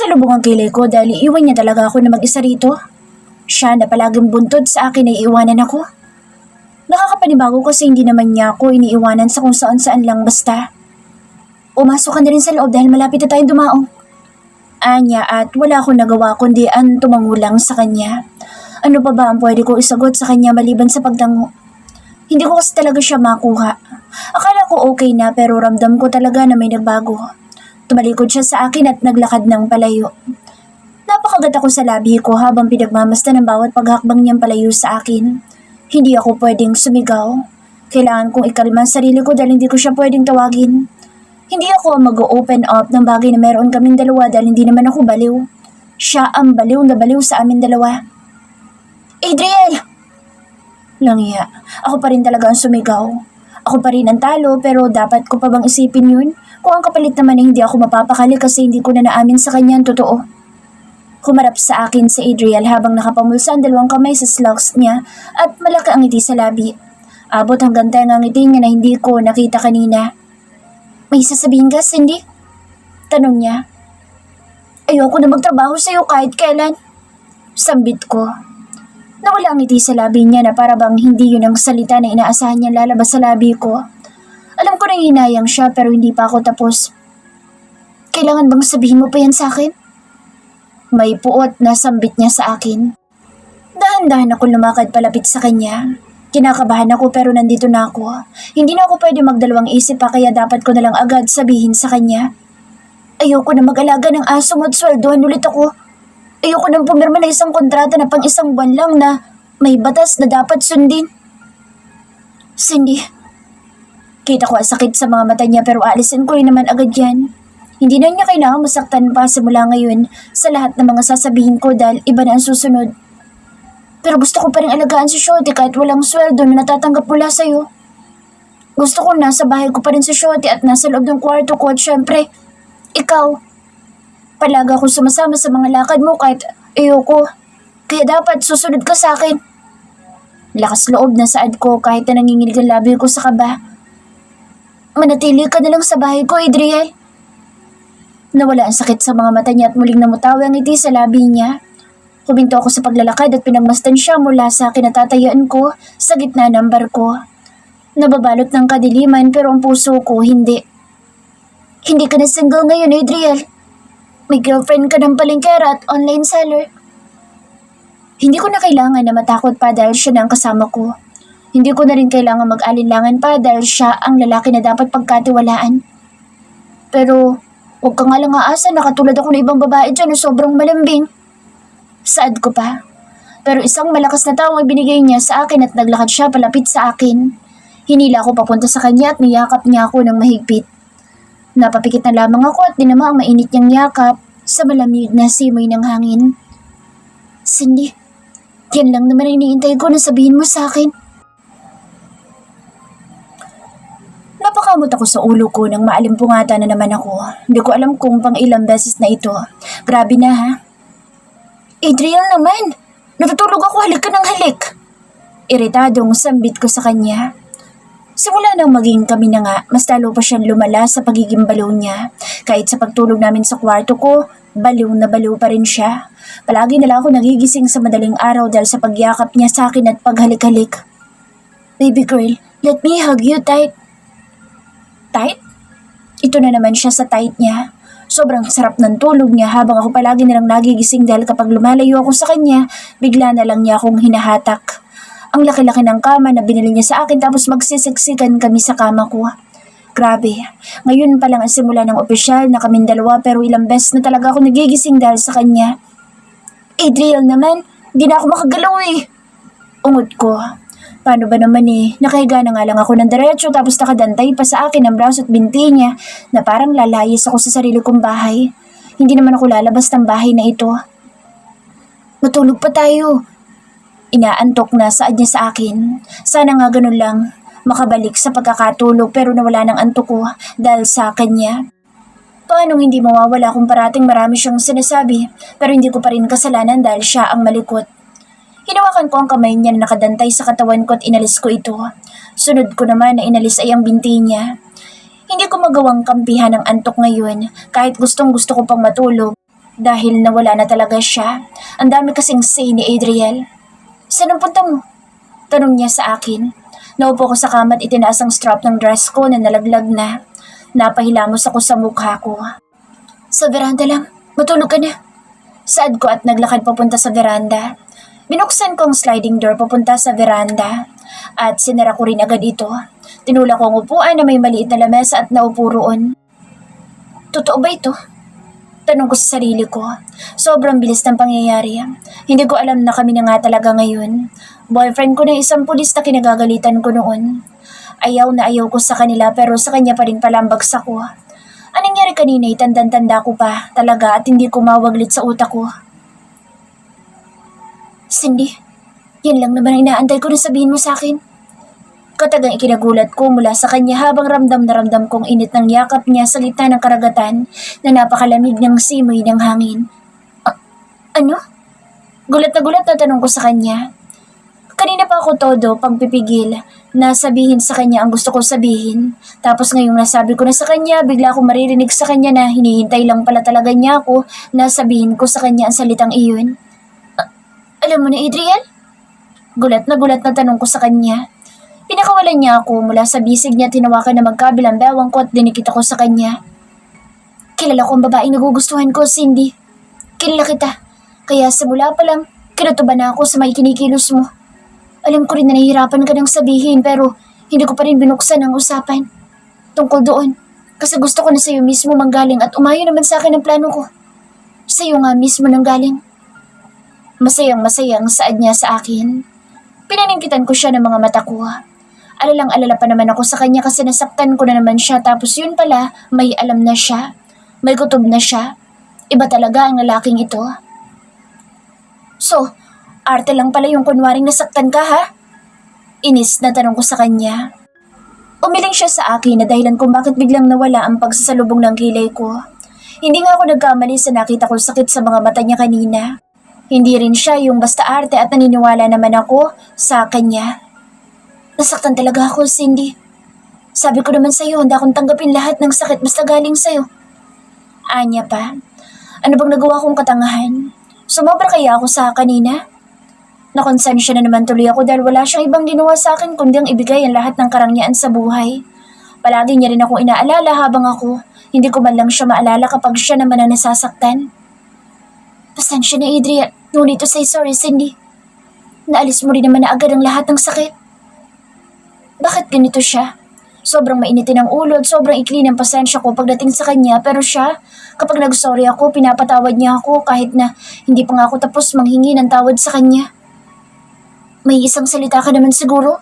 Nagsalubong ang kilay ko dahil iiwan niya talaga ako na mag-isa rito. Siya na palaging buntod sa akin ay iiwanan ako. Nakakapanibago kasi hindi naman niya ako iniiwanan sa kung saan lang basta. Umasok ka na rin sa loob dahil malapit na tayong dumaong. Anya at wala akong nagawa kundi ang tumangulang sa kanya. Ano pa ba ang pwede ko isagot sa kanya maliban sa pagtango? Hindi ko kasi talaga siya makuha. Akala ko okay na pero ramdam ko talaga na may nagbago. Tumalikod siya sa akin at naglakad ng palayo. Napakagat ako sa labi ko habang pinagmamasdan ng bawat paghakbang niyang palayo sa akin. Hindi ako pwedeng sumigaw. Kailangan kong ikalma ang sarili ko dahil hindi ko siya pwedeng tawagin. Hindi ako ang mag-open up ng bagay na meron kaming dalawa dahil hindi naman ako baliw. Siya ang baliw na baliw sa amin dalawa. Adriel! Langya, ako pa rin talaga ang sumigaw. Ako pa rin ang talo pero dapat ko pa bang isipin yun? Kung ang kapalit naman ay hindi ako mapapakali kasi hindi ko na naamin sa kanya ang totoo. Humarap sa akin si Adriel habang nakapamulsa ang dalawang kamay sa slacks niya at malaki ang ngiti sa labi. Abot hanggang tayo ang ngiti niya na hindi ko nakita kanina. May sasabihin ka, Cindy? Tanong niya. Ayoko na magtrabaho sa'yo kahit kailan. Sambit ko. Nawala ang ngiti sa labi niya na para bang hindi yun ang salita na inaasahan niya lalabas sa labi ko. Alam ko na hinayang siya pero hindi pa ako tapos. Kailangan bang sabihin mo pa yan sa akin? May puot na sambit niya sa akin. Dahan-dahan ako lumakad palapit sa kanya. Kinakabahan ako pero nandito na ako. Hindi na ako pwede magdalawang isip pa kaya dapat ko na lang agad sabihin sa kanya. Ayoko na mag-alaga ng aso mo at sweldohan ulit ako. Ayoko nang pumirma na isang kontrata na pang isang buwan lang na may batas na dapat sundin. Cindy, kita ko ang sakit sa mga mata niya pero aalisin ko rin naman agad yan. Hindi na niya kailangan masaktan pa simula ngayon sa lahat ng mga sasabihin ko dahil iba na ang susunod. Pero gusto ko pa rin alagaan si Shorty kahit walang sweldo na natatanggap mula sa'yo. Gusto ko nasa bahay ko pa rin si Shorty at nasa loob ng kwarto ko at syempre, ikaw. Palagi akong sumasama sa mga lakad mo kahit ayoko. Kaya dapat susunod ka sa akin. Lakas loob na saad ko kahit na nanginginig ang labi ko sa kaba. Manatili ka na lang sa bahay ko, Adriel. Nawala ang sakit sa mga mata niya at muling namutawi ang ngiti sa labi niya. Huminto ako sa paglalakad at pinagmasdan siya mula sa kinatatayaan ko sa gitna ng barko. Nababalot ng kadiliman pero ang puso ko hindi. Hindi ka na single ngayon, Adriel. May girlfriend ka ng palengkera at online seller. Hindi ko na kailangan na matakot pa dahil siya na ang kasama ko. Hindi ko na rin kailangan mag-alinlangan pa dahil siya ang lalaki na dapat pagkatiwalaan. Pero huwag ka nga lang aasa na katulad ako ng ibang babae dyan na sobrang malambing. Saad ko pa. Pero isang malakas na tao ang binigay niya sa akin at naglakad siya palapit sa akin. Hinila ako papunta sa kanya at niyakap niya ako ng mahigpit. Napapikit na lamang ako at dinama ang mainit niyang yakap sa malamig na simoy ng hangin. Cindy, yan lang naman ang iniintay ko na sabihin mo sa akin. Napakamot ako sa ulo ko nang maalimpungata na naman ako. Hindi ko alam kung pang ilang beses na ito. Grabe na ha. Adriel naman, natutulog ako halik ka ng halik. Iritadong sambit ko sa kanya. Simula nang maging kami na nga, mas lalo pa siyang lumala sa pagiging baliw niya. Kahit sa pagtulog namin sa kwarto ko, baliw na baliw pa rin siya. Palagi na lang ako nagigising sa madaling araw dahil sa pagyakap niya sa akin at paghalik-halik. Baby girl, let me hug you tight. Tight? Ito na naman siya sa tight niya. Sobrang sarap ng tulog niya habang ako palagi na lang nagigising dahil kapag lumalayo ako sa kanya, bigla na lang niya akong hinahatak. Ang laki-laki ng kama na binili niya sa akin tapos magsisiksikan kami sa kama ko. Grabe, ngayon pa lang ang simula ng opisyal na kaming dalawa pero ilang beses na talaga ako nagigising dahil sa kanya. Adriel naman, di na ako makagalaw eh. Ungot ko. Paano ba naman eh, nakahiga na nga lang ako ng diretso tapos nakadantay pa sa akin ang braso at binti niya na parang lalayas ako sa sarili kong bahay. Hindi naman ako lalabas ng bahay na ito. Matulog pa tayo. Inaantok na saad niya sa akin. Sana nga ganun lang, makabalik sa pagkakatulog pero nawala ng antok ko dahil sa kanya. Paanong hindi mawawala kung parating marami siyang sinasabi pero hindi ko pa rin kasalanan dahil siya ang malikot. Hinawakan ko ang kamay niya na nakadantay sa katawan ko at inalis ko ito. Sunod ko naman na inalis ay ang binti niya. Hindi ko magawang kampihan ng antok ngayon kahit gustong gusto ko pang matulog. Dahil nawala na talaga siya. Ang dami kasing say ni Adriel. Saan ang punta mo? Tanong niya sa akin. Naupo ko sa kama at itinaas ang strap ng dress ko na nalaglag na. Napahilamos ako sa mukha ko. Sa veranda lang. Matulog ka na. Saad ko at naglakad papunta sa veranda. Binuksan ko ang sliding door papunta sa veranda. At sinara ko rin agad ito. Tinulak ko ang upuan na may maliit na lamesa at naupo roon. Totoo ba ito? Tanong ko sa sarili ko. Sobrang bilis ng pangyayari. Hindi ko alam na kami na nga talaga ngayon. Boyfriend ko na isang pulis na kinagagalitan ko noon. Ayaw na ayaw ko sa kanila pero sa kanya pa rin pala ang bagsak ko. Anong nangyari kanina ay tandang-tanda ko pa talaga at hindi ko mawaglit sa utak ko. Cindy, yan lang naman ang inaantay ko na sabihin mo sa akin. Katagang ikinagulat ko mula sa kanya habang ramdam na ramdam kong init ng yakap niya sa gitna ng karagatan na napakalamig ng simoy ng hangin. Ano? Gulat na tanong ko sa kanya. Kanina pa ako todo pagpipigil na sabihin sa kanya ang gusto ko sabihin. Tapos ngayong nasabi ko na sa kanya, bigla akong maririnig sa kanya na hinihintay lang pala talaga niya ako na sabihin ko sa kanya ang salitang iyon. Alam mo na, Adriel? Gulat na tanong ko sa kanya. Pinakawalan niya ako mula sa bisig niya, tinawakan na magkabilang bewang ko at dinikit ako sa kanya. Kilala ko ang babaeng nagugustuhan ko, Cindy. Kilala kita. Kaya simula pa lang, kinutuban na ako sa may kinikilos mo. Alam ko rin na nahihirapan ka ng sabihin pero hindi ko pa rin binuksan ang usapan. Tungkol doon, kasi gusto ko na sa'yo mismo manggaling at umayo naman sa akin ang plano ko. Sa'yo nga mismo nanggaling. Masayang saad niya sa akin. Pinaningkitan ko siya ng mga mata ko. Alalang-alala pa naman ako sa kanya kasi nasaktan ko na naman siya tapos yun pala, may alam na siya. May kutob na siya. Iba talaga ang lalaking ito. So, arte lang pala yung kunwaring nasaktan ka ha? Inis na tanong ko sa kanya. Umiling siya sa akin na dahilan kung bakit biglang nawala ang pagsasalubong ng kilay ko. Hindi nga ako nagkamali sa nakita ko sakit sa mga mata niya kanina. Hindi rin siya yung basta arte at naniniwala naman ako sa kanya. Nasaktan talaga ako, Cindy. Sabi ko naman sa'yo, handa akong tanggapin lahat ng sakit basta galing sa'yo. Anya pa, ano bang nagawa kong katangahan? Sumobra kaya ako sa kanina? Nakonsensya na naman tuloy ako dahil wala siyang ibang ginawa sa akin kundi ang ibigay ang lahat ng karangyaan sa buhay. Palagi niya rin akong inaalala habang ako, hindi ko man lang siya maalala kapag siya naman ang nasasaktan. Pasensya na, Adriel. No need to say sorry, Cindy. Naalis mo rin naman na agad ang lahat ng sakit. Bakit ganito siya? Sobrang mainitin ang ulo at sobrang ikli ng pasensya ko pagdating sa kanya pero siya, kapag nag-sorry ako, pinapatawad niya ako kahit na hindi pa nga ako tapos manghingi ng tawad sa kanya. May isang salita ka naman siguro?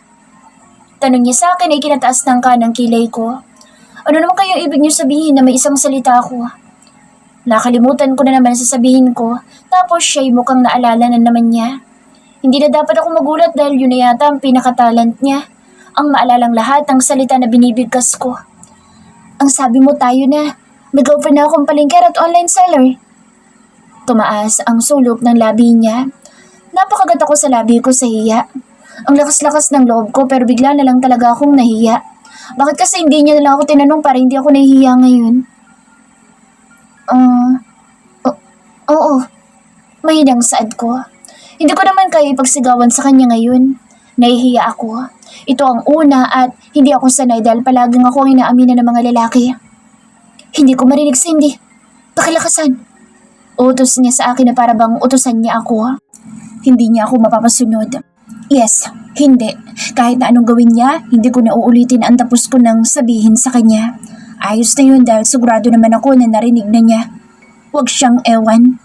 Tanong niya sa akin ay kinataas ng kanang kilay ko. Ano naman kayo ibig niyo sabihin na may isang salita ako? Nakalimutan ko na naman sasabihin ko, tapos siya'y mukhang naalala na naman niya. Hindi na dapat ako magulat dahil yun na yata ang pinakatalent niya. Ang maalalang lahat ng salita na binibigkas ko. Ang sabi mo tayo na, nag-offer na akong palengker at online seller. Tumaas ang sulok ng labi niya. Napakagat ako sa labi ko sa hiya. Ang lakas-lakas ng loob ko pero bigla na lang talaga akong nahiya. Bakit kasi hindi niya na lang ako tinanong para hindi ako nahihiya ngayon? Oo. Mahinang saad ko. Hindi ko naman kaya ipagsigawan sa kanya ngayon. Nahihiya ako. Ito ang una at hindi ako sanay dahil palaging ako ang inaaminan ng mga lalaki. Hindi ko marinig, Cindy. Pakilakasan. Utos niya sa akin na para bang utusan niya ako. Hindi niya ako mapapasunod. Yes, hindi. Kahit na anong gawin niya, hindi ko na uulitin ang tapos ko nang sabihin sa kanya. Ayos na yun dahil sigurado naman ako na narinig na niya. Huwag siyang ewan.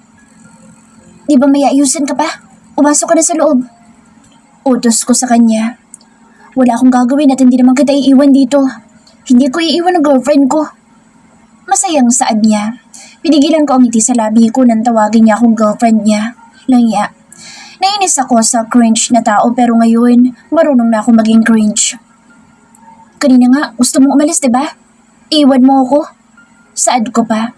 Di ba may ayusin ka pa? Umasok ka na sa loob. Utos ko sa kanya. Wala akong gagawin at hindi naman kita iiwan dito. Hindi ko iiwan ang girlfriend ko. Masayang saad niya. Pinigilan ko ang ngiti sa labi ko nang tawagin niya akong girlfriend niya. Langya. Nainis ako sa cringe na tao pero ngayon, marunong na ako maging cringe. Kanina nga, gusto mong umalis, diba? Iwan mo ako. Saad ko pa.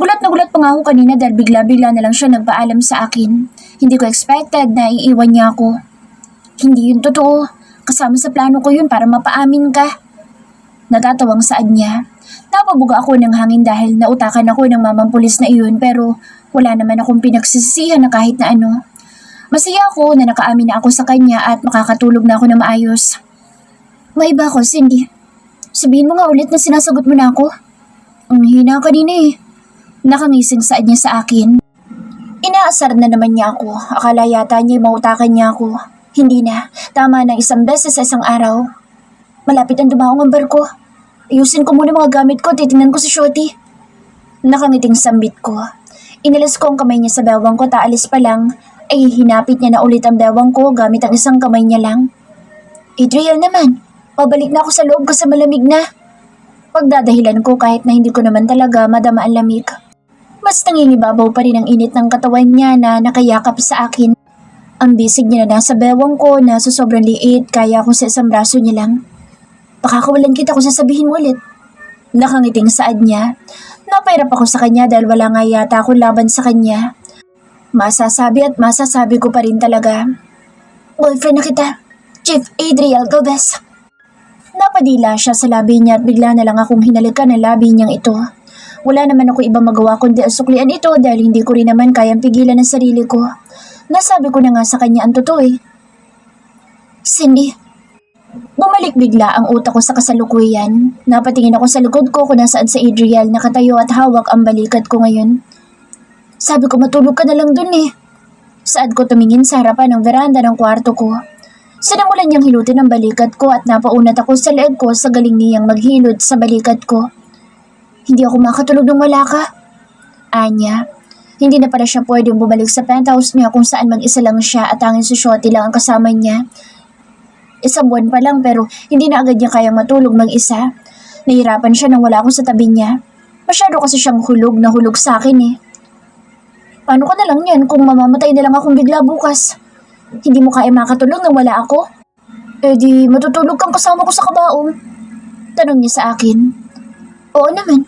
Gulat na gulat pa nga ako kanina dahil bigla-bigla na lang siya nagpaalam sa akin. Hindi ko expected na iiwan niya ako. Hindi yun totoo. Kasama sa plano ko yun para mapaamin ka. Natatawang saad niya. Napabuga ako ng hangin dahil nautakan ako ng mamang pulis na iyon pero Wala naman akong pinagsisisihan na kahit na ano. Masaya ako na nakaamin na ako sa kanya at makakatulog na ako na maayos. May iba ako, Cindy. Sabihin mo nga ulit na sinasagot mo na ako. Ang hina kanina eh. Nakangising saad niya sa akin. Inaasar na naman niya ako. Akala yata niya mautakan niya ako. Hindi na. Tama na 1 beses sa isang araw. Malapit ang dumaong ang barko. Ayusin ko muna mga gamit ko, titingnan ko si Shorty. Nakangiting sambit ko. Inalis ko ang kamay niya sa bewang ko, taalis pa lang, ay hinapit niya na ulit ang bewang ko gamit ang isang kamay niya lang. Adriel naman, pabalik na ako sa loob kasi malamig na. Pagdadahilan ko kahit na hindi ko naman talaga madama ang lamig. Mas nangingibabaw pa rin ang init ng katawan niya na nakayakap sa akin. Ang bisig niya na nasa bewang ko na sa sobrang liit, kaya ako sa isang braso niya lang. Pakakawalan kita kung sasabihin mo ulit. Nakangiting saad niya. Napairap ako sa kanya dahil wala nga yata akong laban sa kanya. Masasabi at masasabi ko pa rin talaga. Boyfriend na kita. Chief Adriel Gomez. Napadila siya sa labi niya at bigla na lang akong hinalikan ng labi niyang ito. Wala naman ako ibang magawa kundi asuklian ito dahil hindi ko rin naman kayang pigilan ang sarili ko. Nasabi ko na nga sa kanya ang totoo eh. Cindy. Bumalik bigla ang utak ko sa kasalukuyan. Napatingin ako sa likod ko kung nasaan sa Adriel, nakatayo at hawak ang balikat ko ngayon. Sabi ko matulog ka na lang dun eh. Saad ko tumingin sa harapan ng veranda ng kwarto ko. Sinimulan niyang hilutin ang balikat ko at napaunat ako sa leeg ko sa galing niyang maghilot sa balikat ko. Hindi ako makatulog nung wala ka. Anya, hindi na pala siya pwedeng bumalik sa penthouse niya kung saan mag-isa lang siya at tanging si Shorty lang ang kasama niya. 1 buwan pa lang pero hindi na agad niya kayang matulog mag-isa. Nahirapan siya nang wala ako sa tabi niya. Masyado kasi siyang hulog na hulog sa akin eh. Paano ka na lang yan kung mamamatay na lang akong bigla bukas? Hindi mo kaya makatulog nang wala ako? Eh di matutulog kang kasama ko sa kabaong. Tanong niya sa akin. Oo naman.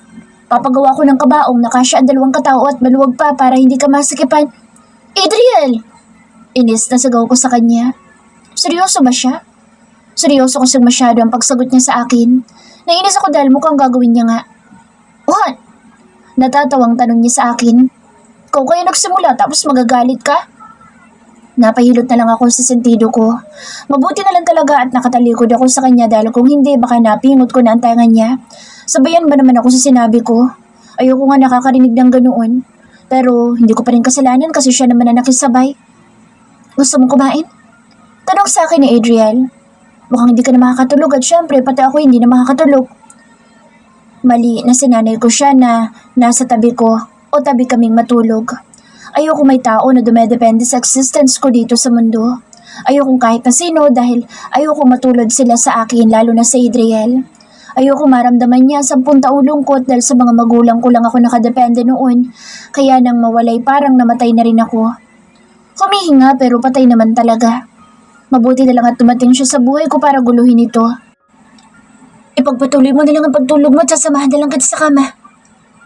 Papagawa ko ng kabaong na kasya ang 2 katao at maluwag pa para hindi ka masikipan. Adriel! Inis na sigaw ko sa kanya. Seryoso ba siya? Seryoso kasing masyado ang pagsagot niya sa akin. Nainis ako dahil mukhang gagawin niya nga. What? Natatawang tanong niya sa akin. Ikaw kaya nagsimula tapos magagalit ka? Napahilot na lang ako sa sentido ko. Mabuti na lang talaga at nakatalikod ako sa kanya dahil kung hindi baka napingot ko na ang tangan niya. Sabayan ba naman ako sa sinabi ko? Ayoko nga nakakarinig ng ganoon. Pero hindi ko pa rin kasalanan kasi siya naman na nakisabay. Gusto mong kumain? Tanong sa akin ni Adriel. Mukhang hindi ka na makakatulog at syempre pati ako hindi na makakatulog. Mali na sinanay ko siya na nasa tabi ko o tabi kaming matulog. Ayoko may tao na dumedepende sa existence ko dito sa mundo. Ayoko kahit na sino dahil ayoko matulad sila sa akin lalo na sa Adriel. Ayoko maramdaman niya 10 taong lungkot dahil sa mga magulang ko lang ako nakadepende noon. Kaya nang mawalay parang namatay na rin ako. Humihinga pero patay naman talaga. Mabuti na lang at dumating siya sa buhay ko para guluhin ito. Ipagpatuloy mo na lang ang pagtulog mo at sasamahan na lang kita sa kama.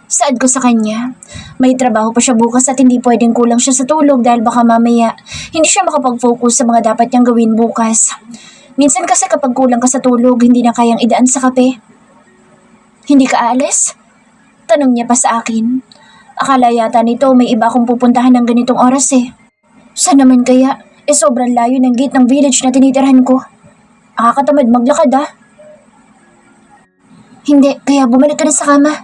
Saad ko sa kanya. May trabaho pa siya bukas at hindi pwedeng kulang siya sa tulog dahil baka mamaya hindi siya makapag-focus sa mga dapat niyang gawin bukas. Minsan kasi kapag kulang ka sa tulog, hindi na kayang idaan sa kape. Hindi ka aalis? Tanong niya pa sa akin. Akala yata nito may iba akong pupuntahan ng ganitong oras eh. Saan naman kaya? Sobrang layo ng gate ng village na tinitirhan ko. Nakakatamad maglakad ah. Hindi, kaya bumalik ka na sa kama.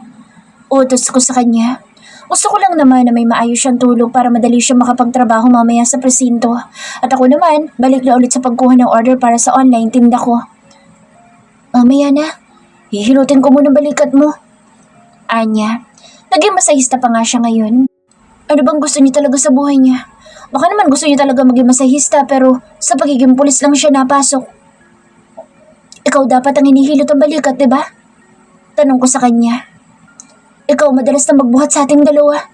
Utos ko sa kanya. Gusto ko lang naman na may maayos siyang tulog para madali siya makapagtrabaho mamaya sa presinto. At ako naman, balik na ulit sa pagkuha ng order para sa online tinda ko. Mamaya na, hihilutin ko muna balikat mo. Anya, naging masahista pa nga siya ngayon. Ano bang gusto niya talaga sa buhay niya? Baka naman gusto niya talaga maging masahista pero sa pagiging pulis lang siya napasok. Ikaw dapat ang hinihilot ang balikat, diba? Tanong ko sa kanya. Ikaw madalas na magbuhat sa ating dalawa.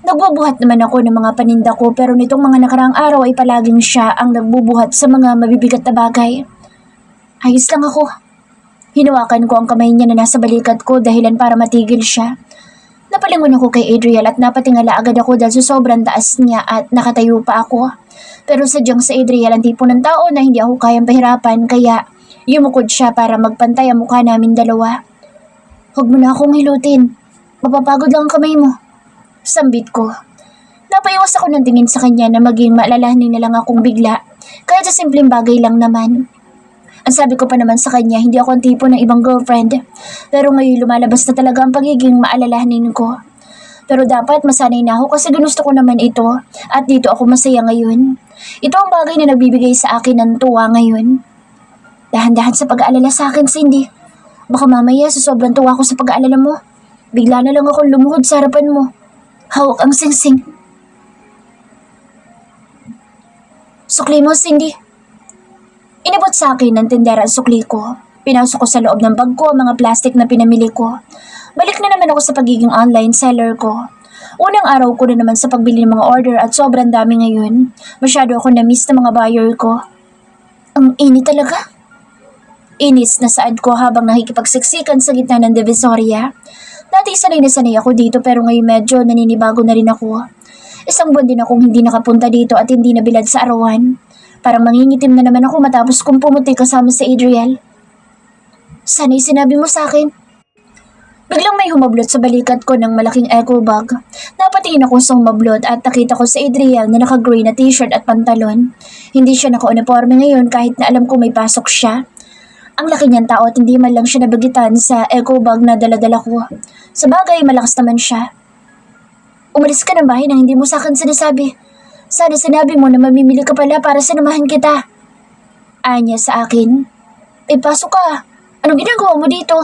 Nagbubuhat naman ako ng mga paninda ko pero nitong mga nakaraang araw ay palaging siya ang nagbubuhat sa mga mabibigat na bagay. Ayos lang ako. Hinawakan ko ang kamay niya na nasa balikat ko dahilan para matigil siya. Napalingon ako kay Adriel at napatingala agad ako dahil sa sobrang taas niya at nakatayo pa ako. Pero sadyang sa Adriel ang tipo ng tao na hindi ako kayang pahirapan kaya yumukod siya para magpantay ang mukha namin dalawa. Huwag mo na akong hilutin. Mapapagod lang ang kamay mo. Sambit ko. Napaiwas ako ng tingin sa kanya na maging maalalahanin na lang akong bigla, kahit sa simpleng bagay lang naman. Ang sabi ko pa naman sa kanya, hindi ako ang tipo ng ibang girlfriend, pero ngayon lumalabas na talaga ang pagiging maalalahanin ko. Pero dapat masanay na ako kasi ginusto ko naman ito at dito ako masaya ngayon. Ito ang bagay na nagbibigay sa akin ng tuwa ngayon. Dahan-dahan sa pag-aalala sa akin, Cindy. Baka mamaya sa sobrang tuwa ko sa pag-aalala mo, bigla na lang akong lumuhod sa harapan mo. Hawak ang singsing. Sukli mo, Cindy. Inabot sa akin ng tindera ang sukli ko. Pinasok ko sa loob ng bag ko ang mga plastic na pinamili ko. Balik na naman ako sa pagiging online seller ko. Unang araw ko na naman sa pagbili ng mga order at sobrang dami ngayon. Masyado ako na-miss ng mga buyer ko. Ang init talaga. Inis na saad ko habang nakikipagsiksikan sa gitna ng Divisoria. Dati sanay na sanay ako dito pero ngayon medyo naninibago na rin ako. Isang buwan din akong hindi nakapunta dito at hindi nabilad sa arawan. Parang mangingitim na naman ako matapos kong pumuti kasama si Adriel. Sana'y sinabi mo sa akin. Biglang may humablot sa balikat ko ng malaking eco bag. Napatingin ako sa humablot at nakita ko si Adriel na naka-gray na t-shirt at pantalon. Hindi siya naka-uniforme ngayon kahit na alam ko may pasok siya. Ang laki niyang tao at hindi man lang siya nabagitan sa eco bag na daladala ko. Sa bagay, malakas naman siya. Umalis ka ng bahay nang hindi mo sa akin sinasabi. Sana sinabi mo na mamimili ka pala para sinamahan kita. Anya sa akin. Pasok ka. Anong ginagawa mo dito?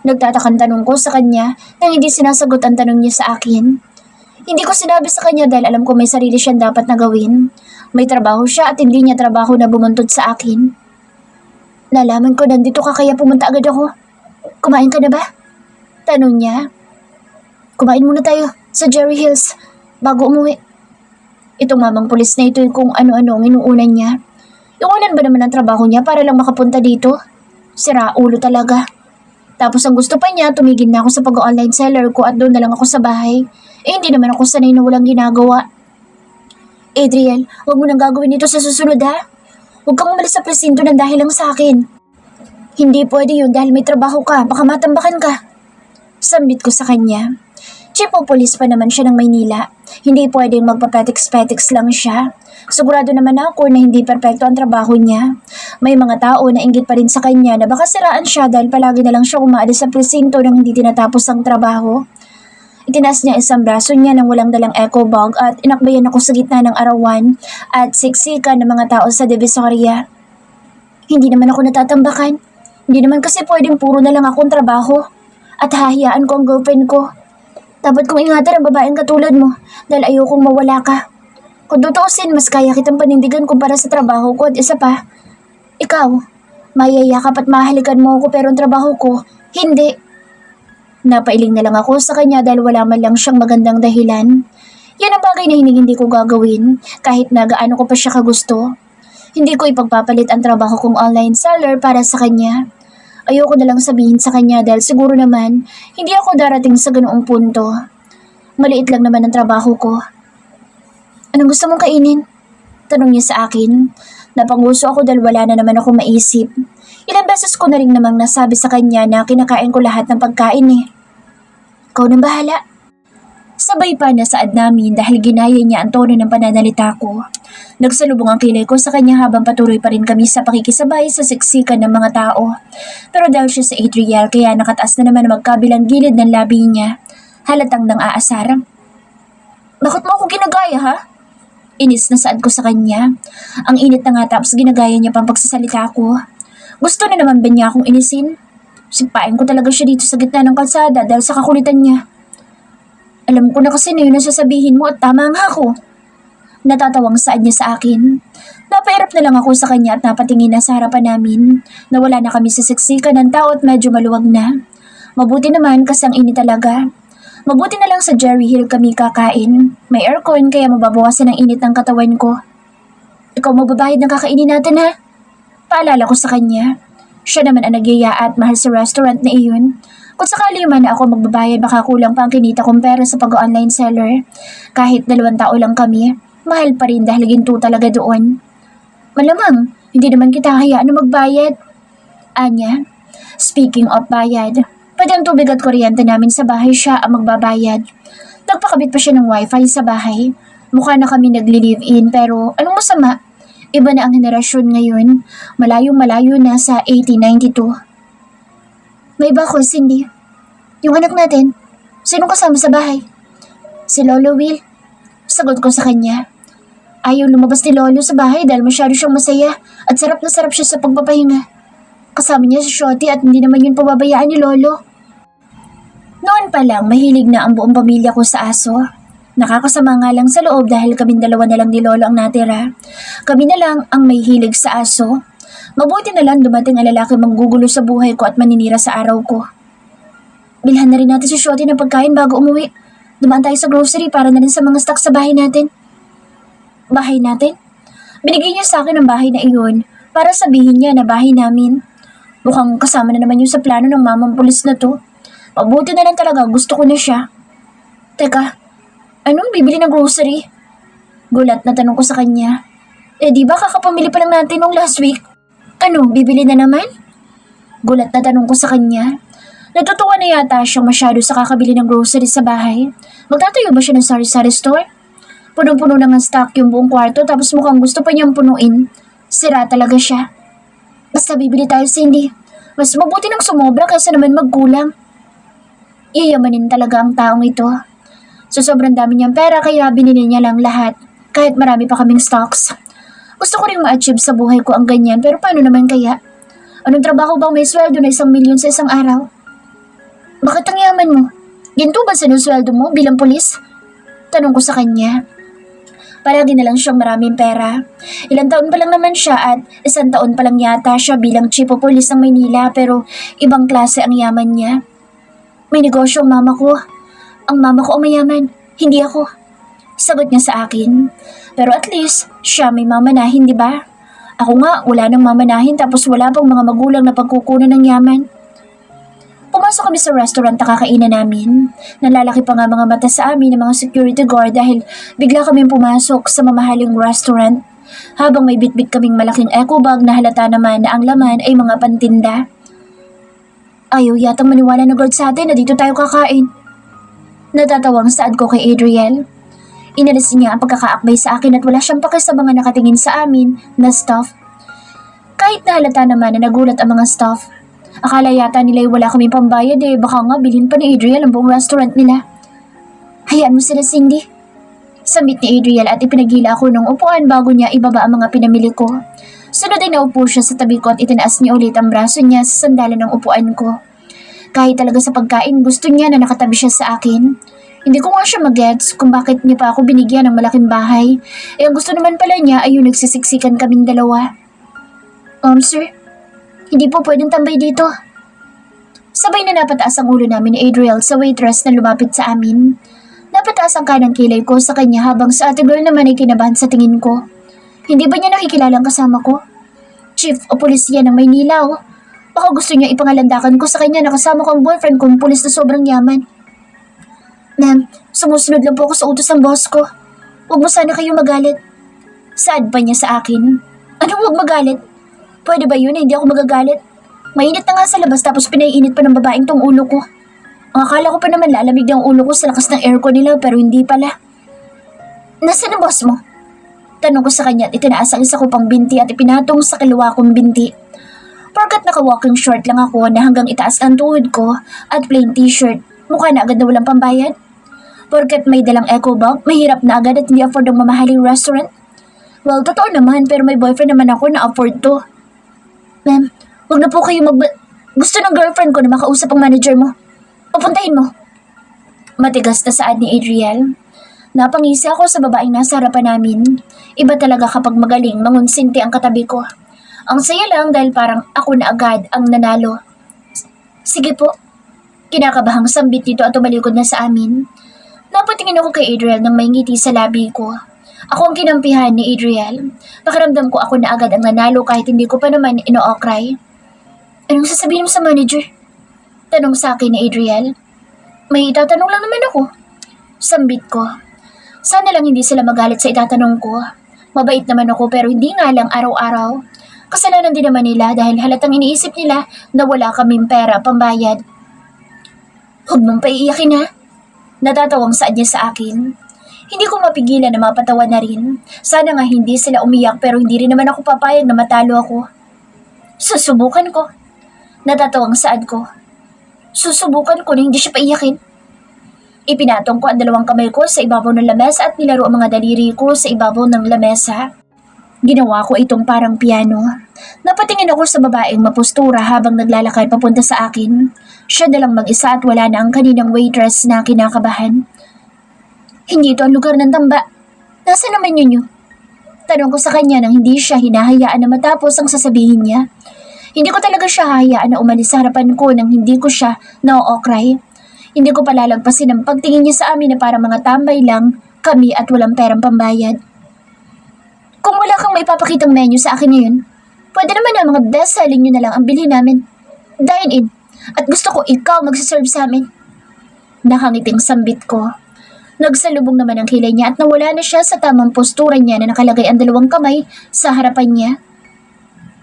Nagtatakang tanong ko sa kanya nang hindi sinasagot ang tanong niya sa akin. Hindi ko sinabi sa kanya dahil alam ko may sarili siyang dapat na gawin. May trabaho siya at hindi niya trabaho na bumuntod sa akin. Nalaman ko nandito ka kaya pumunta agad ako. Kumain ka na ba? Tanong niya. Kumain muna tayo sa Jerry Hills bago umuwi. Itong mamang pulis na ito kung ano-ano ang inuunan niya. Iwanan ba naman ang trabaho niya para lang makapunta dito? Sira ulo talaga. Tapos ang gusto pa niya, tumigil na ako sa pag-online seller ko at doon na lang ako sa bahay. Hindi naman ako sanay na walang ginagawa. Adriel, huwag mo nang gagawin ito sa susunod ha. Huwag kang umalis sa presinto ng dahil lang sa akin. Hindi pwede yun dahil may trabaho ka, baka matambakan ka. Sambit ko sa kanya. Chief of police pa naman siya ng Maynila. Hindi pwedeng magpapetiks-petiks lang siya. Sigurado naman ako na hindi perpekto ang trabaho niya. May mga tao na inggit pa rin sa kanya na baka siraan siya dahil palagi na lang siya umaalis sa presinto nang hindi tinatapos ang trabaho. Itinaas niya isang braso niya nang walang dalang eco bag at inakbayan ako sa gitna ng arawan at siksikan ng mga tao sa Divisoria. Hindi naman ako natatambakan. Hindi naman kasi pwedeng puro na lang akong trabaho at hahayaan ko ang girlfriend ko. Dapat kong ingatan ang babaeng katulad mo dahil ayokong mawala ka. Kung tutuusin, mas kaya kitang panindigan kumpara sa trabaho ko at isa pa. Ikaw, mayayakap at mahalikan mo ako pero ang trabaho ko, hindi. Napailing na lang ako sa kanya dahil wala man lang siyang magandang dahilan. Yan ang bagay na hindi ko gagawin kahit na gaano ko pa siya kagusto. Hindi ko ipagpapalit ang trabaho kong online seller para sa kanya. Ayoko na lang sabihin sa kanya dahil siguro naman hindi ako darating sa ganoong punto. Maliit lang naman ang trabaho ko. Anong gusto mong kainin? Tanong niya sa akin. Napanguso ako dahil wala na naman ako maisip. Ilang beses ko na rin namang nasabi sa kanya na kinakain ko lahat ng pagkain eh. Ikaw nang bahala. Sabay pa na saad namin dahil ginaya niya ang tono ng pananalita ko. Nagsalubong ang kilay ko sa kanya habang patuloy pa rin kami sa pakikisabay sa siksikan ng mga tao. Pero dahil siya sa Adriel kaya nakataas na naman magkabilang gilid ng labi niya. Halatang nang aasar. Bakit mo ako ginagaya ha? Inis na saad ko sa kanya. Ang init na nga tapos ginagaya niya pang pagsasalita ko. Gusto na naman ba niya akong inisin? Sipain ko talaga siya dito sa gitna ng kalsada dahil sa kakulitan niya. Alam ko na kasi na yun ang sasabihin mo at tama nga ako. Natatawang saad niya sa akin. Napairap na lang ako sa kanya at napatingin na sa harapan namin. Nawala na kami sa siksikan ng tao at medyo maluwag na. Mabuti naman kasi ang init talaga. Mabuti na lang sa Jerry Hill kami kakain. May aircon kaya mababawasan ang init ng katawan ko. Ikaw magbabayad ng kakainin natin ha? Paalala ko sa kanya. Siya naman ang nagyaya at mahal sa restaurant na iyon. Kung sakali man na ako magbabayad baka kulang pa ang kinita kong pera sa pag-online seller. Kahit 2 tao lang kami, mahal pa rin dahil ginto talaga doon. Malamang, hindi naman kita hayaan na magbayad. Anya, speaking of bayad, pwede ang tubig at kuryente namin sa bahay siya ang magbabayad. Nagpakabit pa siya ng wifi sa bahay. Mukha na kami nagli-live-in pero anong masama? Iba na ang henerasyon ngayon. Malayong-malayo na sa 1892. May iba ko, Cindy. Yung anak natin. Sinong kasama sa bahay? Si Lolo Will. Sagot ko sa kanya. Ayaw lumabas ni Lolo sa bahay dahil masyado siyang masaya at sarap na sarap siya sa pagpapahinga. Kasama niya si Shotty at hindi naman yun pababayaan ni Lolo. Noon pa lang, mahilig na ang buong pamilya ko sa aso. Nakakasama nga lang sa loob dahil kaming dalawa na lang ni Lolo ang natira. Kami na lang ang may hilig sa aso. Mabuti na lang dumating ang lalaki manggugulo sa buhay ko at maninira sa araw ko. Bilhan na rin natin si Shotty ng pagkain bago umuwi. Dumaan tayo sa grocery para na rin sa mga stock sa bahay natin. Bahay natin? Binigay niya sa akin ang bahay na iyon para sabihin niya na bahay namin. Mukhang kasama na naman yun sa plano ng mamang pulis na to. Mabuti na lang talaga, gusto ko na siya. Teka, anong bibili ng grocery? Gulat na tanong ko sa kanya. Di ba kakapamili pa lang natin nung last week? Ano, bibili na naman? Gulat na tanong ko sa kanya. Natutuwa na yata siyang masyado sa kakabili ng grocery sa bahay. Magtatayo ba siya ng sari-sari store? Punong-puno na ng stock yung buong kwarto tapos mukhang gusto pa niyang punuin. Sira talaga siya. Basta bibili tayo, Cindy. Mas mabuti nang sumobra kaysa naman magkulang. Iyamanin talaga ang taong ito. So sobrang dami niyang pera kaya binili niya lang lahat. Kahit marami pa kaming stocks. Gusto ko rin ma-achieve sa buhay ko ang ganyan pero paano naman kaya? Anong trabaho bang may sweldo na 1,000,000 sa isang araw? Bakit ang yaman mo? Ginto ba sinusweldo mo bilang pulis? Tanong ko sa kanya. Palagi na lang siyang maraming pera. Ilang taon pa lang naman siya at 1 taon pa lang yata siya bilang chief of police ng Maynila pero ibang klase ang yaman niya. May negosyo ang mama ko. Ang mama ko ang mayaman, hindi ako. Sagot niya sa akin. Pero at least, siya may mamanahin, di ba? Ako nga, wala nang mamanahin tapos wala pang mga magulang na pagkukunan ng yaman. Pumasok kami sa restaurant na kakainan namin. Nalalaki pa nga mga mata sa amin ng mga security guard dahil bigla kaming pumasok sa mamahaling restaurant. Habang may bitbit kaming malaking eco bag na halata naman na ang laman ay mga pantinda. Ayaw yatang maniwala na guard sa atin na dito tayo kakain. Natatawang saad ko kay Adriel. Inalis niya ang pagkakaakbay sa akin at wala siyang pake sa mga nakatingin sa amin na staff. Kahit na halata naman na nagulat ang mga staff. Akala yata nila wala kaming pambayad baka nga bilhin pa ni Adriel ang buong restaurant nila. Hayaan mo sila, Cindy. Sambit ni Adriel at ipinagila ako ng upuan bago niya ibaba ang mga pinamili ko. Sunod ay naupo siya sa tabi ko at itinaas niya ulit ang braso niya sa sandalan ng upuan ko. Kahit talaga sa pagkain, gusto niya na nakatabi siya sa akin. Hindi ko nga siya mag-gets kung bakit niya pa ako binigyan ng malaking bahay. Ang gusto naman pala niya ay yung nagsisiksikan kaming dalawa. Sir, hindi po pwedeng tambay dito. Sabay na napataas ang ulo namin ni Adriel sa waitress na lumapit sa amin. Napataas ang kanang kilay ko sa kanya habang sa ate girl naman ay kinabahan sa tingin ko. Hindi ba niya nakikilala ang kasama ko? Chief o pulis yan ng Maynila Baka gusto niya ipangalandakan ko sa kanya na kasama ko ang boyfriend kong pulis na sobrang yaman. Ma'am, sumusunod lang po ako sa utos ng boss ko. Huwag mo sana kayo magalit. Saad pa niya sa akin. Anong huwag magalit? Pwede ba yun hindi ako magagalit? Mainit na nga sa labas tapos pinaiinit pa ng babaeng tong ulo ko. Ang akala ko pa naman lalamig na ang ulo ko sa lakas ng aircon nila pero hindi pala. Nasaan ang boss mo? Tanong ko sa kanya at itinaas ang isa ko pang binti at ipinatong sa kaliwa kong binti. Porkat naka-walking short lang ako na hanggang itaas ang tuhod ko at plain t-shirt, mukha na agad na walang pambayad. Porkat may dalang eco bag, mahirap na agad at hindi afford ang mamahaling restaurant. Well, totoo naman pero may boyfriend naman ako na afford to. Ma'am, huwag na po kayo Gusto ng girlfriend ko na makausap ang manager mo. Papuntahin mo. Matigas na saad ni Adriel. Napangisi ako sa babaeng nasa harapan namin. Iba talaga kapag magaling mangunsinti ang katabi ko. Ang saya lang dahil parang ako na agad ang nanalo. Sige po. Kinakabahang sambit nito at tumalikod na sa amin. Napatingin ako kay Adriel nang may ngiti sa labi ko. Ako ang kinampihan ni Adriel. Pakiramdam ko ako na agad ang nanalo kahit hindi ko pa naman ino-okray. Anong sasabihin mo sa manager? Tanong sa akin ni Adriel. May itatanong lang naman ako. Sambit ko. Sana lang hindi sila magalit sa itatanong ko. Mabait naman ako pero hindi nga lang araw-araw. Kasalanan din naman nila dahil halatang iniisip nila na wala kaming pera pambayad. Huwag mong paiiyakin ha. Natatawang saan niya sa akin. Hindi ko mapigilan na mapatawa na rin. Sana nga hindi sila umiyak pero hindi rin naman ako papayag na matalo ako. Susubukan ko. Natatawang saad ko. Susubukan ko na hindi siya paiyakin. Ipinatong ko ang dalawang kamay ko sa ibabaw ng lamesa at nilaro ang mga daliri ko sa ibabaw ng lamesa. Ginawa ko itong parang piano. Napatingin ako sa babaeng mapustura habang naglalakad papunta sa akin. Siya dalang mag-isa at wala na ang kaninang waitress na kinakabahan. Hindi ito ang lugar ng tamba. Nasaan naman yun? Tanong ko sa kanya nang hindi siya hinahayaan na matapos ang sasabihin niya. Hindi ko talaga siya hahayaan na umalis sa harapan ko nang hindi ko siya na-okray. Hindi ko palalagpasin ang pagtingin niya sa amin na para mga tambay lang kami at walang perang pambayad. Kung wala kang maipapakitang menu sa akin ngayon, pwede naman na mga best-selling nyo na lang ang bilhin namin. Dine in. At gusto ko ikaw magsaserve sa amin. Nakangiting sambit ko. Nagsalubong naman ang kilay niya at nawala na siya sa tamang postura niya na nakalagay ang dalawang kamay sa harapan niya.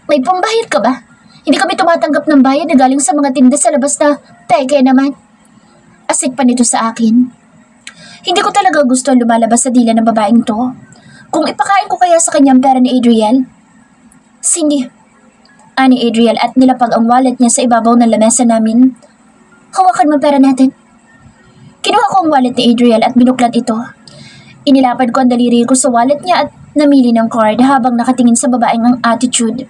May pambayad ka ba? Hindi kami tumatanggap ng bayad na galing sa mga tinda sa labas na teke naman. Asik pa nito sa akin. Hindi ko talaga gusto lumalabas sa dila ng babaeng to. Kung ipakain ko kaya sa kanyang pera ni Adriel? Cindy. Ani Adriel at nilapag ang wallet niya sa ibabaw ng lamesa namin. Hawakan mo pera natin. Kinuha ko ang wallet ni Adriel at binuklat ito. Inilapad ko ang daliri ko sa wallet niya at namili ng card habang nakatingin sa babaeng ang attitude.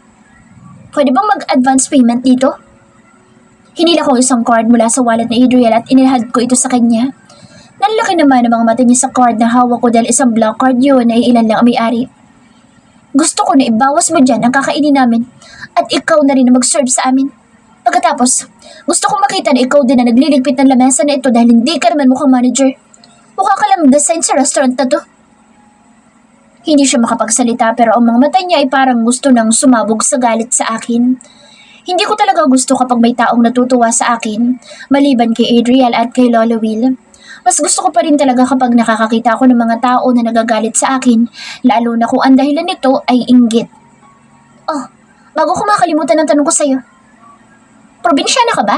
Pwede bang mag-advance payment dito? Hinila ko isang card mula sa wallet ni Adriel at inilahad ko ito sa kanya. Nanlaki naman ang mga mata niya sa card na hawak ko dahil isang black card yun na ilan lang ang may-ari. Gusto ko na ibawas mo dyan ang kakainin namin at ikaw na rin na mag-serve sa amin. Pagkatapos, gusto kong makita na ikaw din na nagliligpit ng lamesa na ito dahil hindi ka naman mukhang manager. Mukha ka lang design sa restaurant na to. Hindi siya makapagsalita pero ang mga mata niya ay parang gusto nang sumabog sa galit sa akin. Hindi ko talaga gusto kapag may taong natutuwa sa akin, maliban kay Adriel at kay Lola Will. Mas gusto ko pa rin talaga kapag nakakakita ako ng mga tao na nagagalit sa akin, lalo na kung ang dahilan nito ay inggit. Oh, bago ko makalimutan ang tanong ko sa'yo. Probinsyana ka ba?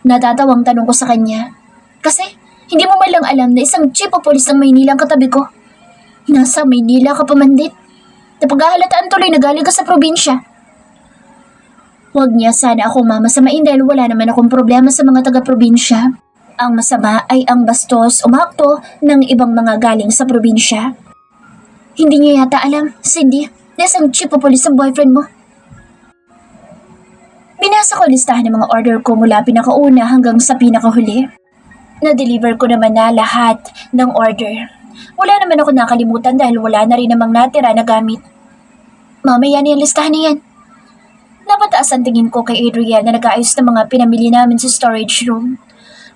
Natatawang tanong ko sa kanya. Kasi, hindi mo man lang alam na isang chief of police ng Maynila ang katabi ko. Nasa Maynila ka pa man din. Napaghahalataan tuloy na galing ka sa probinsya. Huwag niya sana ako mamasamain dahil wala naman akong problema sa mga taga-probinsya. Ang masama ay ang bastos umakto ng ibang mga galing sa probinsya. Hindi niya yata alam, Cindy, na isang chief of police ang boyfriend mo. Binasa ko listahan ng mga order ko mula pinakauna hanggang sa pinakahuli. Na-deliver ko naman na lahat ng order. Wala naman ako nakalimutan dahil wala na rin namang natira na gamit. Mamaya na yung listahan na yan. Napataas ang tingin ko kay Adriel na nag-aayos ng mga pinamili namin sa storage room.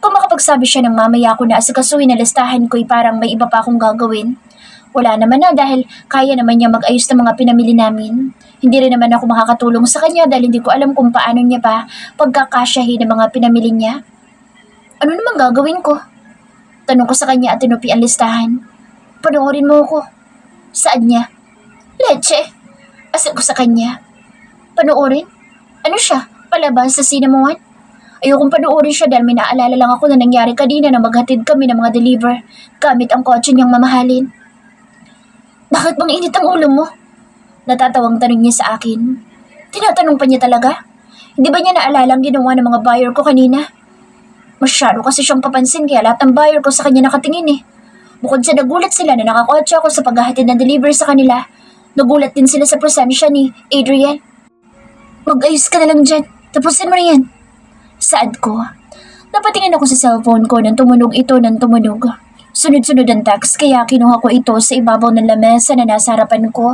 Kung makapagsabi siya ng mamaya ko na asikasuhin na listahan ko'y parang may iba pa akong gagawin. Wala naman na dahil kaya naman niya mag-ayos ng mga pinamili namin. Hindi rin naman ako makakatulong sa kanya dahil hindi ko alam kung paano niya pa pagkakasyahin ng mga pinamili niya. Ano naman gagawin ko? Tanong ko sa kanya at tinupi ang listahan. Panoorin mo ako. Saan niya? Leche. Asal ko sa kanya. Panoorin? Ano siya? Palabas sa Cinema One? Ayokong panoorin siya dahil may naalala lang ako na nangyari kanina na maghatid kami ng mga deliver gamit ang kotse niyang mamahalin. Bakit bang init ang ulo mo? Natatawang tanong niya sa akin. Tinatanong pa niya talaga? Hindi ba niya naalala ang ginawa ng mga buyer ko kanina? Masyado kasi siyang papansin kaya lahat ng buyer ko sa kanya nakatingin eh. Bukod sa nagulat sila na nakakotse ako sa paghahatid ng deliver sa kanila, nagulat din sila sa presensya ni Adriel. Mag-ayos ka na lang dyan. Tapusin mo na yan. Saad ko. Napatingin ako sa cellphone ko nang tumunog ito ng tumunog. Sunod-sunod ang text kaya kinuha ko ito sa ibabaw ng lamesa na nasa harapan ko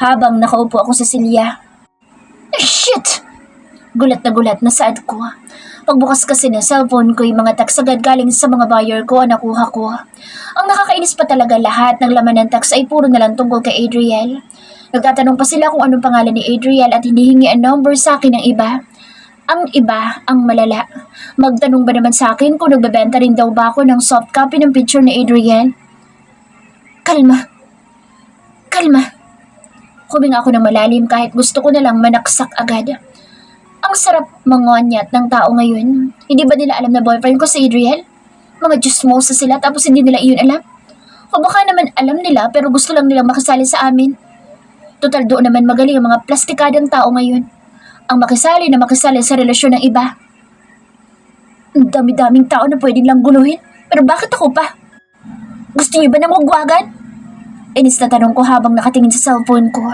habang nakaupo ako sa silya. Shit! Gulat na saad ko. Pagbukas kasi ng cellphone ko yung mga text agad galing sa mga buyer ko ang nakuha ko. Ang nakakainis pa talaga lahat ng laman ng text ay puro na lang tungkol kay Adriel. Nagtatanong pa sila kung anong pangalan ni Adriel at hinihingi ang number sa akin ng iba. Ang iba, ang malala. Magtanong ba naman sa akin kung nagbebenta rin daw ba ako ng soft copy ng picture ni Adriel? Kalma. Huminga ako ng malalim kahit gusto ko na lang manaksak agad. Ang sarap mangonyat ng tao ngayon. Hindi ba nila alam na boyfriend ko si Adriel? Mga chismosa sila tapos hindi nila iyon alam. O baka naman alam nila pero gusto lang nilang makasali sa amin. Total doon naman magaling ang mga plastikadang tao ngayon. Ang makisali sa relasyon ng iba. Ang dami-daming tao na pwedeng lang guluhin. Pero bakit ako pa? Gusto niyo ba ng wagwagan? Inis na tanong ko habang nakatingin sa cellphone ko.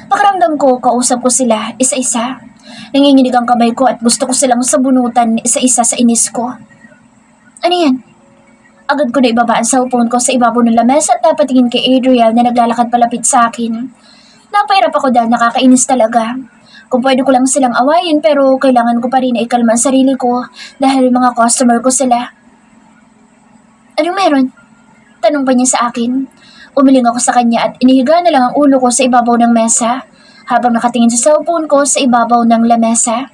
Pakiramdam ko, kausap ko sila isa-isa. Nanginginig ang kamay ko at gusto ko silang sabunutan isa-isa sa inis ko. Ano yan? Agad ko na ibaba ang cellphone ko sa ibabaw ng lamesa at napatingin kay Adriel na naglalakad palapit sa akin. Napahirap ako dahil nakakainis talaga. Kung pwede ko lang silang awayin pero kailangan ko pa rin na ikalma ang sarili ko dahil mga customer ko sila. Anong meron? Tanong pa niya sa akin. Umiling ako sa kanya at inihiga na lang ang ulo ko sa ibabaw ng mesa habang nakatingin sa cellphone ko sa ibabaw ng lamesa.